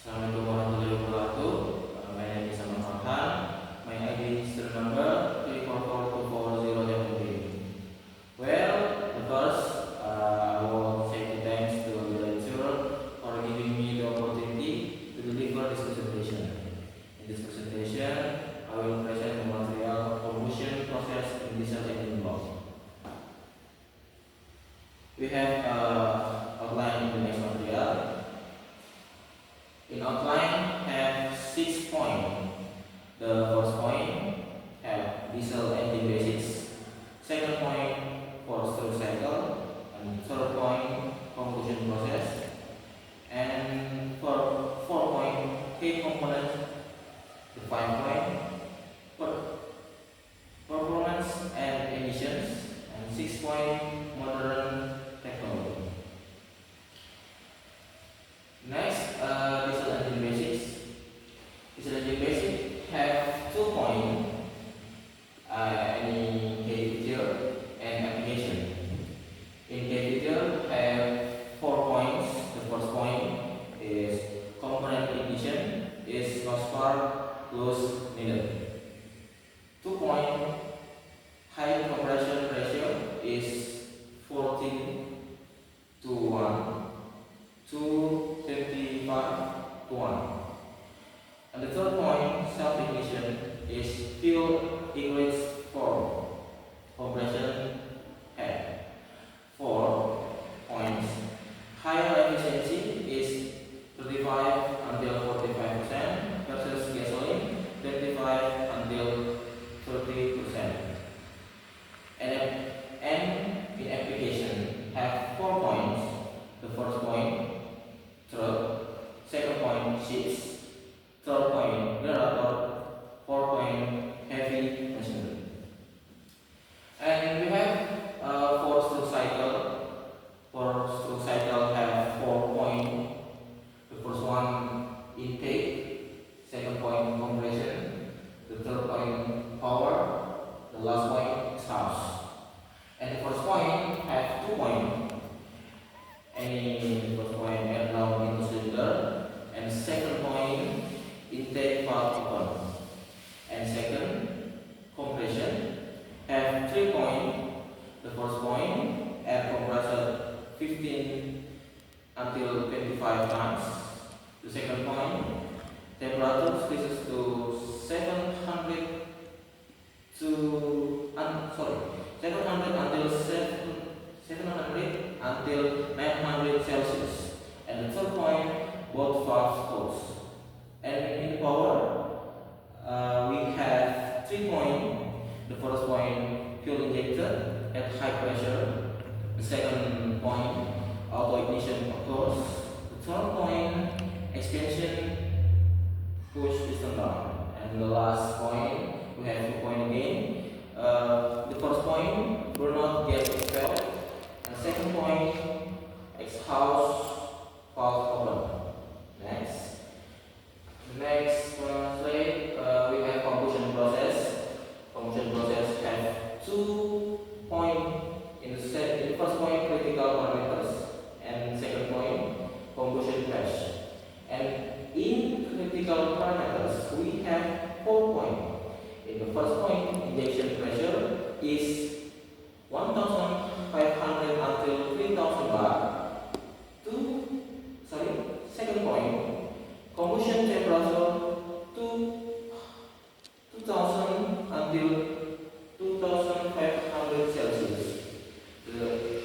Assalamualaikum warahmatullahi wabarakatuh. My name is Ahmad Farhan. My ID is number 3442407. Well, the first, I will say thanks to the lecturer for giving me the opportunity to deliver this presentation. In this presentation, I will present the material combustion process in diesel engine block. We have outline in the next material. In outline have 6 points. The first point have diesel engine basics. Second point for stroke cycle, and third point combustion process, and for 4 point key components. The 5 point performance and emissions, and 6 point modern technology. Next, diesel engine basics. Diesel engine basic have 2 points, any key feature and application. In key feature have 4 points. The first point is component ignition is no spark loss needed. 2 point high compression ratio is 14 to 1 to 25 to 1. And the third point, self-ignition, is fuel equates for compression head. 4 points, higher efficiency is 35 until 45% versus gasoline 25 until 30%. And in application have 4 points. The first point, truck. Second point, ships. Third point, generator. 4 point, heavy machinery. And we have 4 stroke cycle. 4 stroke cycle have 4 point. The first one, intake. Second point, compression. The third point, power. The last point, exhaust. And the first point have 2 points. Any first point air down into cylinder, and second point intake valve open, and second compression have 3 points. The first point air compressor 15 until 25 tons. The second point temperature decreases to 700 until 900 Celsius. And the third point, both valves close. And in power, we have 3 points. The first point, fuel injector at high pressure. The second point, auto ignition occurs. The third point, expansion push piston down. And the last point, we have 2 points again. The first point, burnout gas expelled. And second point, exhaust valve open. Next slide, we have combustion process. Combustion process have 2 points. In the first point, critical parameters, and second point, combustion phase. And in critical parameters, we have 4 points. In the first point, injection pressure is 1,500 until 3,000 bar. Second point, combustion temperature 2,000 until 2,500 Celsius. The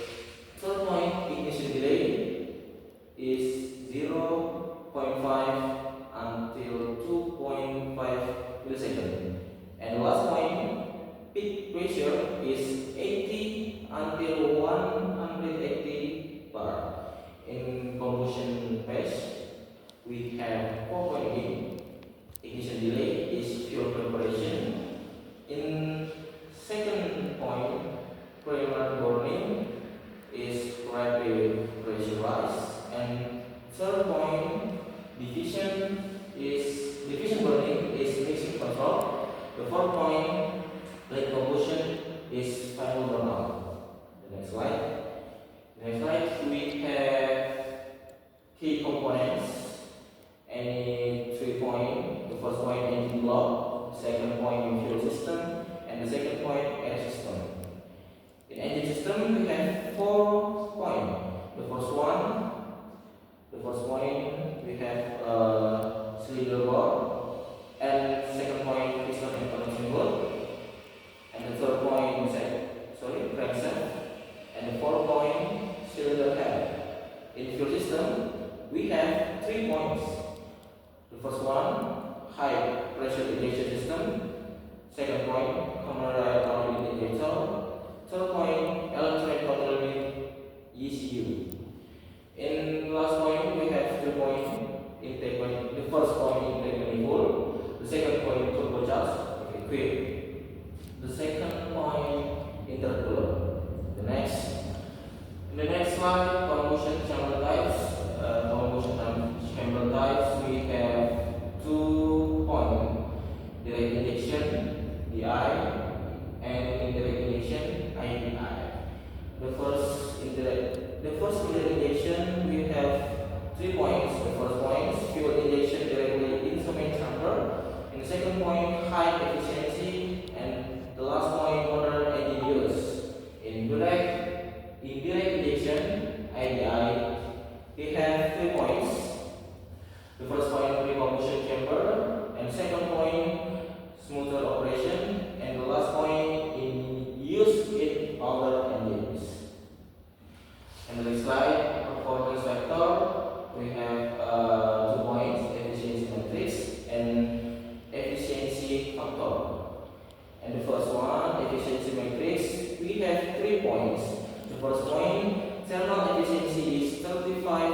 third point, ignition delay is 0.5 until 2.5 milliseconds. And the last point, peak pressure is 80 until 180 bar. In combustion phase, we have 4 points. Ignition delay is fuel preparation. In second point, primary burning is rapid pressurized. And third point, division burning is mixing control. The fourth point, late combustion is final burnout. The next slide. We have key components, and point we have cylinder bore, and second point is not connection board, and the third point crankshaft, and the fourth point cylinder head. In fuel system we have 3 points. The first one, high pressure injection system. Second point, common rail oil injector. Third point, electronic control ECU. In last point we have 2 points. Intake point. The first point, intake manifold. The second point, turbocharged equipped. The second point, intercooler. In the next slide, combustion chamber types. Combustion chamber types, we have 2 points: direct injection (DI) and indirect injection (IDI). The first indirect injection, we have 3 points. The first point is fuel injection directly into main chamber. And the second point, high efficiency, and the last point, modern engine use. In indirect injection (IDI), we have 3 points. The first point, pre-combustion chamber, and second point, smoother operation, and the last point, in use in older engines. And the next slide, performance factor, we have 2 points: efficiency matrix and efficiency factor. And the first one, efficiency matrix, we have 3 points. The first point, thermal efficiency is 35.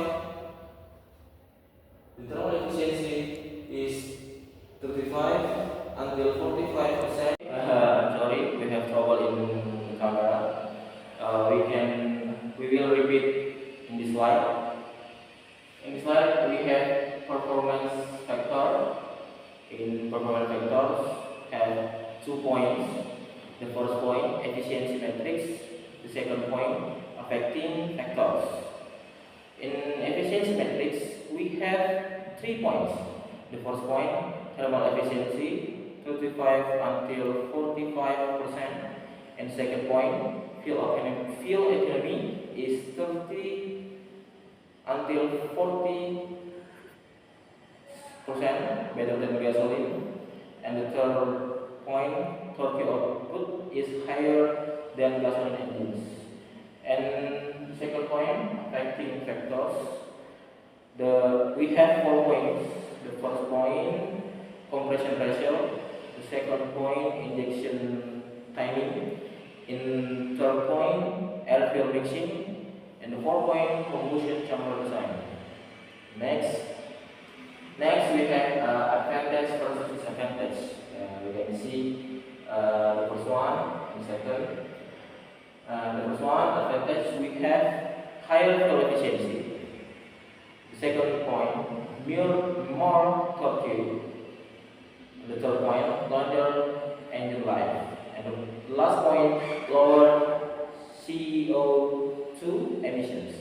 The thermal efficiency is 35 until 45%. Sorry, we have trouble in the camera. We will repeat in this slide. In this slide, we have performance factor. In performance factors, have 2 points. The first point, efficiency matrix. The second point, affecting factors. In efficiency matrix, we have 3 points. The first point, thermal efficiency, 35 until 45%. And second point, fuel economy is 30 until 40% better than gasoline. And the third point, torque output is higher than gasoline engines. And second point, affecting factors. We have 4 points. The first point, compression ratio. The second point, injection timing. In third point, air fuel mixing. And the fourth point, combustion chamber design. Next we have advantage versus disadvantage. We can see the first one and second. The first one, advantage, we have higher fuel efficiency. The second point, more torque. The third point, longer engine life. And the last point, lower CO2 emissions.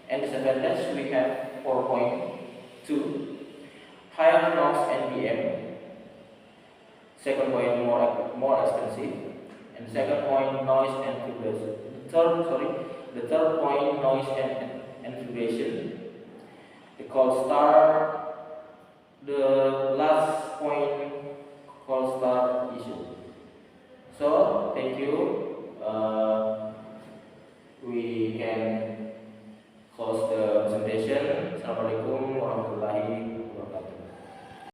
And disadvantage, we have 4.2, higher NOx NPM. Second point, more expensive. And second point, noise and vibration. The third point, noise and vibration. The cold start. The last point, cold start issue. So thank you. We can close the presentation. Assalamualaikum.